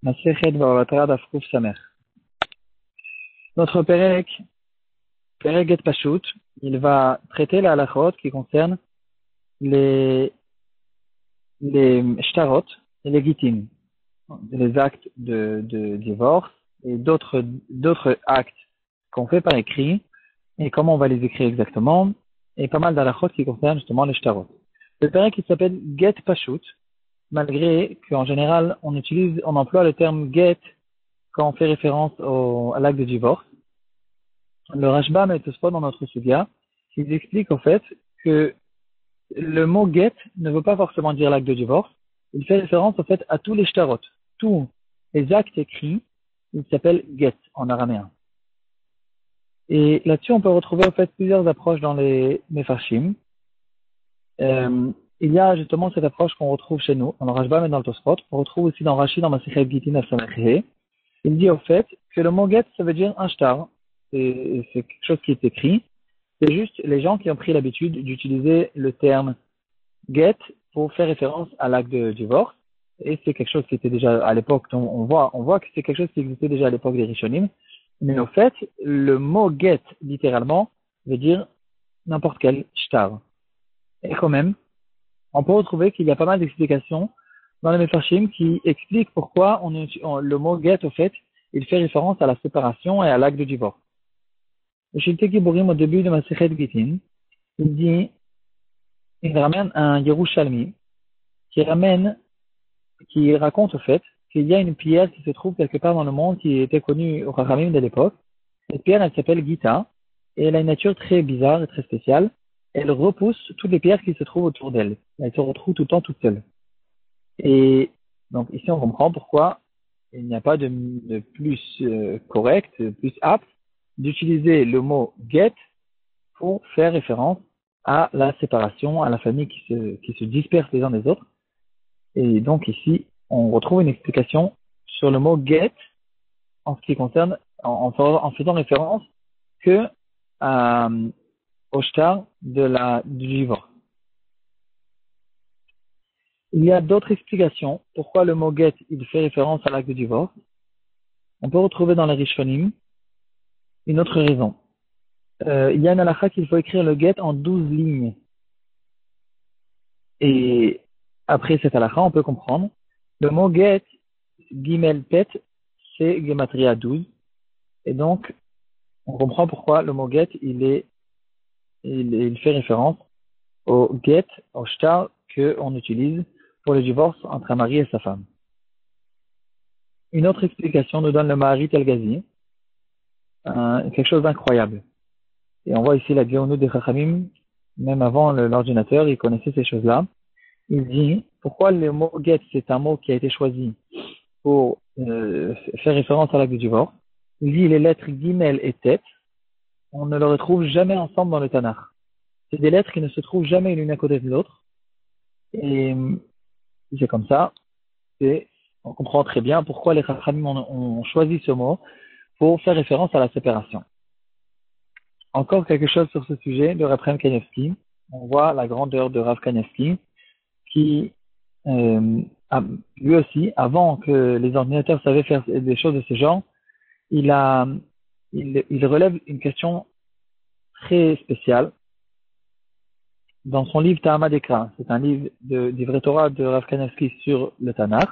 Masechet Bava Daf Kuf Samer. Notre Perek Et Pashut, il va traiter la halachot qui concerne les shtarot et les gitim, les actes de divorce et d'autres actes qu'on fait par écrit et comment on va les écrire exactement et pas mal d'halachot qui concernent justement les shtarot. Le Perek qui s'appelle Get Pashut, malgré qu'en général on emploie le terme get quand on fait référence à l'acte de divorce. Le Rashbam et Tosfot dans notre Sugya, ils expliquent au fait que le mot get ne veut pas forcément dire l'acte de divorce. Il fait référence au fait à tous les shtarot, tous les actes écrits, ils s'appellent get en araméen. Et là-dessus, on peut retrouver au fait plusieurs approches dans les Mefarshim. Il y a justement cette approche qu'on retrouve chez nous, dans le Rashbam et dans le Tosfot. On retrouve aussi dans Rashi, dans Masechet Gitin Afsamechhe. Il dit au fait que le mot get, ça veut dire un shtar. C'est quelque chose qui est écrit. C'est juste les gens qui ont pris l'habitude d'utiliser le terme get pour faire référence à l'acte de divorce. Et c'est quelque chose qui était déjà à l'époque, on voit que c'est quelque chose qui existait déjà à l'époque des Rishonim. Mais au fait, le mot get, littéralement, veut dire n'importe quel shtar. Et quand même, on peut retrouver qu'il y a pas mal d'explications dans les Mefarshim qui expliquent pourquoi le mot get, au fait, il fait référence à la séparation et à l'acte de divorce. Le Shiltei Giborim, au début de Masechet Gitin, il ramène un Yerushalmi qui raconte au fait qu'il y a une pierre qui se trouve quelque part dans le monde qui était connue au Chachamim de l'époque. Cette pierre, elle s'appelle Gita et elle a une nature très bizarre et très spéciale. Elle repousse toutes les pierres qui se trouvent autour d'elle. Elle se retrouve tout le temps toute seule. Et donc ici, on comprend pourquoi il n'y a pas de plus correct, plus apte d'utiliser le mot get pour faire référence à la séparation, à la famille qui se disperse les uns des autres. Et donc ici, on retrouve une explication sur le mot get en ce qui concerne, en faisant référence que au shtar du divorce. Il y a d'autres explications pourquoi le mot get il fait référence à l'acte de divorce. On peut retrouver dans les Rishonim une autre raison. Il y a une halakha qu'il faut écrire le get en 12 lignes. Et après cette halakha, on peut comprendre. Le mot get, gimel tet, c'est gematria 12. Et donc, on comprend pourquoi le mot get, il fait référence au get, au shtar qu'on utilise pour le divorce entre un mari et sa femme. Une autre explication nous donne le Maharit El-Ghazi, quelque chose d'incroyable. Et on voit ici la Géonou des Chachamim, même avant l'ordinateur, il connaissait ces choses-là. Il dit, pourquoi le mot get, c'est un mot qui a été choisi pour faire référence à l'acte du divorce. Il dit, les lettres Gimel et Tet, on ne les retrouve jamais ensemble dans le Tanakh. C'est des lettres qui ne se trouvent jamais l'une à côté de l'autre. Et c'est comme ça. On comprend très bien pourquoi les Chachamim ont choisi ce mot pour faire référence à la séparation. Encore quelque chose sur ce sujet de Rav Chaim Kanievsky. On voit la grandeur de Rav Kanievsky qui, lui aussi, avant que les ordinateurs savaient faire des choses de ce genre, il relève une question très spéciale dans son livre Ta'amad Ekra. C'est un livre d'Ivrei Torah de Rav Kanievsky sur le Tanakh.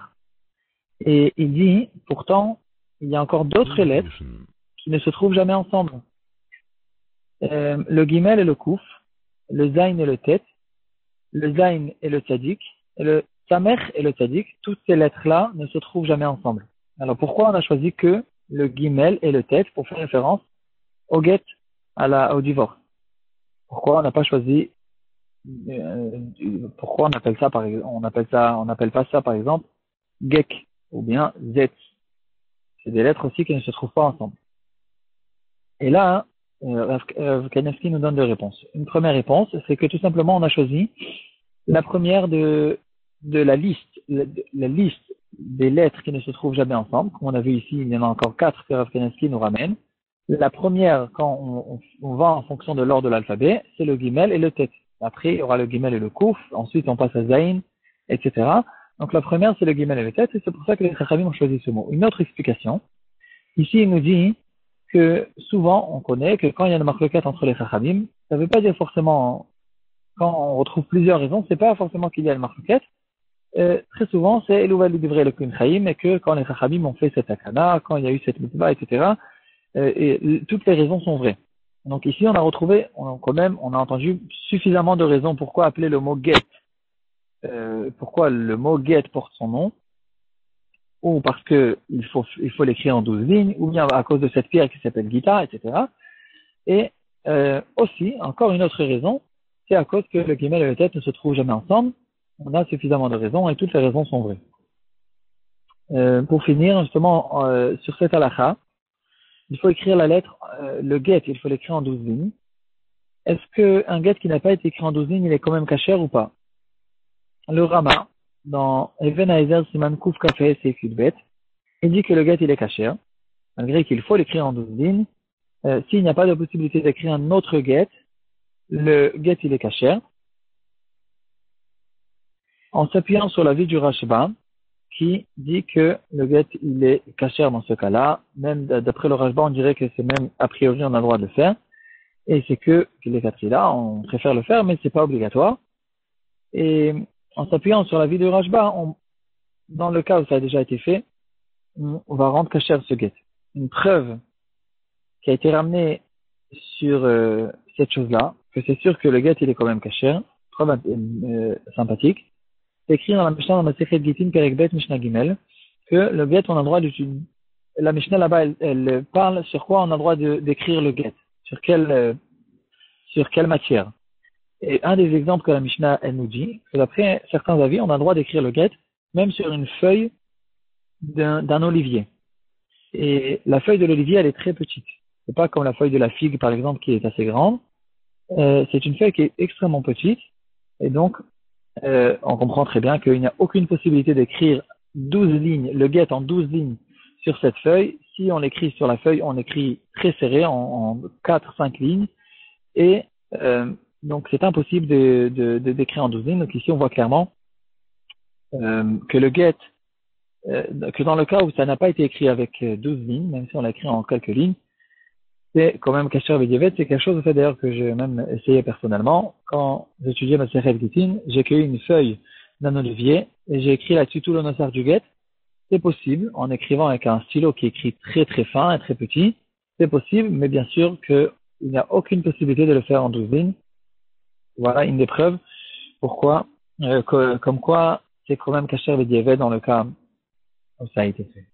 Et il dit, pourtant, il y a encore d'autres lettres qui ne se trouvent jamais ensemble. Le Gimel et le Kouf, le Zayn et le Tet, le Zayn et le Tzadik, et le Samech et le Tzadik, toutes ces lettres-là ne se trouvent jamais ensemble. Alors pourquoi on a choisi que le Gimel et le Tet pour faire référence au get, au divorce? Pourquoi on n'a pas choisi, pourquoi on appelle ça par exemple, on n'appelle pas ça par exemple Gek ou bien Zet? C'est des lettres aussi qui ne se trouvent pas ensemble. Et là, Rav Kanievsky nous donne deux réponses. Une première réponse, c'est que tout simplement on a choisi la première de la liste, la liste des lettres qui ne se trouvent jamais ensemble. Comme on a vu ici, il y en a encore 4 que Rav Kanievsky nous ramène. La première, quand on va en fonction de l'ordre de l'alphabet, c'est le Gimel et le Tet. Après, il y aura le Gimel et le Kouf. Ensuite, on passe à Zayn, etc. Donc la première, c'est le Gimel et le Tet, et c'est pour ça que les Chachamim ont choisi ce mot. Une autre explication, ici il nous dit que souvent on connaît que quand il y a une marloquette entre les Chachamim, ça ne veut pas dire forcément, quand on retrouve plusieurs raisons, c'est pas forcément qu'il y a une marloquette. Très souvent, c'est Elouva Lidivrei le Kun Chaim, et que quand les Chachamim ont fait cette akana, quand il y a eu cette mitzvah, etc., toutes les raisons sont vraies. Donc ici, on a retrouvé, on a entendu suffisamment de raisons pourquoi appeler le mot get, pourquoi le mot get porte son nom, ou parce que il faut l'écrire en 12 lignes, ou bien à cause de cette pierre qui s'appelle Gita, etc. Et aussi, encore une autre raison, c'est à cause que le Gimel et le Tet ne se trouvent jamais ensemble. On a suffisamment de raisons et toutes les raisons sont vraies. Pour finir, justement, sur cette halakha, il faut écrire la lettre, le get, il faut l'écrire en 12 lignes. Est-ce qu'un get qui n'a pas été écrit en 12 lignes, il est quand même kasher ou pas? Le Rama, dans Even Haezer Siman Kuf Kafé Seifud Bet, il dit que le get il est kasher, malgré qu'il faut l'écrire en 12 lignes. S'il n'y a pas de possibilité d'écrire un autre get, le get il est kasher. En s'appuyant sur l'avis du Rashba, qui dit que le get il est kasher dans ce cas-là, même d'après le Rashba, on dirait que c'est même a priori on a le droit de le faire, et c'est que les quatre là, on préfère le faire, mais c'est pas obligatoire. Et en s'appuyant sur l'avis du Rashba, dans le cas où ça a déjà été fait, on va rendre kasher ce get. Une preuve qui a été ramenée sur cette chose-là, que c'est sûr que le get il est quand même kasher, preuve sympathique. C'est écrit dans la Mishnah dans la Masechet Gittin Perek Bet Mishnah Gimel que le get on a le droit d'utiliser. La Mishnah là-bas elle parle sur quoi on a le droit d'écrire le get, sur quelle matière. Et un des exemples que la Mishnah elle nous dit, c'est d'après certains avis on a le droit d'écrire le get même sur une feuille d'un olivier. Et la feuille de l'olivier elle est très petite. C'est pas comme la feuille de la figue par exemple qui est assez grande. C'est une feuille qui est extrêmement petite et donc on comprend très bien qu'il n'y a aucune possibilité d'écrire 12 lignes, le get en 12 lignes sur cette feuille. Si on l'écrit sur la feuille, on écrit très serré en 4-5 lignes. Et donc c'est impossible d'écrire en 12 lignes. Donc ici on voit clairement que le get, que dans le cas où ça n'a pas été écrit avec 12 lignes, même si on l'a écrit en quelques lignes, c'est quand même kasher v'diavad. C'est quelque chose fait d'ailleurs que j'ai même essayé personnellement. Quand j'étudiais ma Masechet Gittin, j'ai cueilli une feuille d'un olivier et j'ai écrit là-dessus tout le nosar du get. C'est possible, en écrivant avec un stylo qui écrit très très fin et très petit, c'est possible, mais bien sûr qu'il n'y a aucune possibilité de le faire en 12 lignes. Voilà une des preuves pourquoi, comme quoi c'est quand même kasher v'diavad dans le cas où ça a été fait.